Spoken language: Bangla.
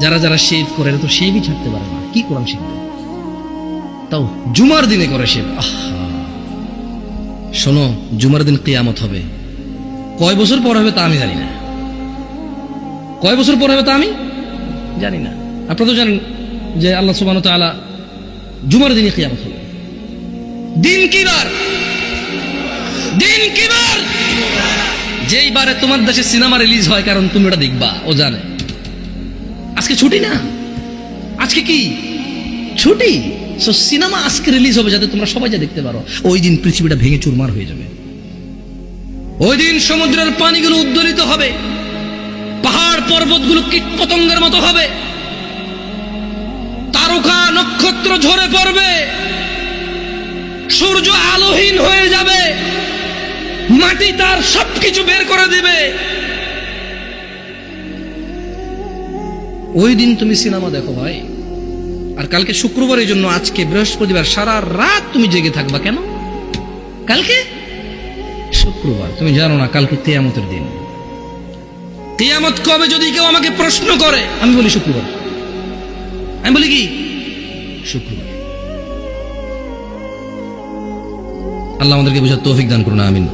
যারা যারা শেভ করে এরা তো শেভই ছাড়তে পারে না, কি কোরআন শিখবে? তাও জুমার দিনে করে শেভ। শোনো, জুমার দিন কিয়ামত হবে, কয় বছর পর হবে তা আমি জানি না, কয় বছর পর হবে তা আমি জানি না। আপনারা তো জানেন যে আল্লাহ সুবহানাহু ওয়া তাআলা জুমার দিনে কিয়ামত হবে। দিন কি বার? দিন কি বার? যেই বারে তোমার দেশে সিনেমা রিলিজ হয়, কারণ তুমি ওটা দেখবা, ও জানে। আজকে ছুটি না, আজকে কি ছুটি? সিনেমা আজকে রিলিজ হবে যাতে তোমরা সবাই যা দেখতে পারো। ওই দিন পৃথিবীটা ভেঙে চুরমার হয়ে যাবে, ওই দিন সমুদ্রের পানিগুলো উদ্দোলিত হবে, পাহাড় পর্বতগুলো কীট পতঙ্গের মতো হবে, তারকা নক্ষত্র ঝরে পড়বে, সূর্য আলোহীন হয়ে যাবে, মাটি তার সবকিছু বের করে দিবে। ওই দিন তুমি সিনেমা দেখো ভাই। আর কালকে শুক্রবারের জন্য আজকে বৃহস্পতিবার সারা রাত তুমি জেগে থাকবা কেন? কালকে শুক্রবার, তুমি জানো না কালকে কিয়ামতের দিন। কিয়ামত কবে যদি কেউ আমাকে প্রশ্ন করে, আমি বলি শুক্রবার। আমি বলি কি? শুক্রবার। আল্লাহ আমাদেরকে বুঝার তৌফিক দান করুন, আমিন।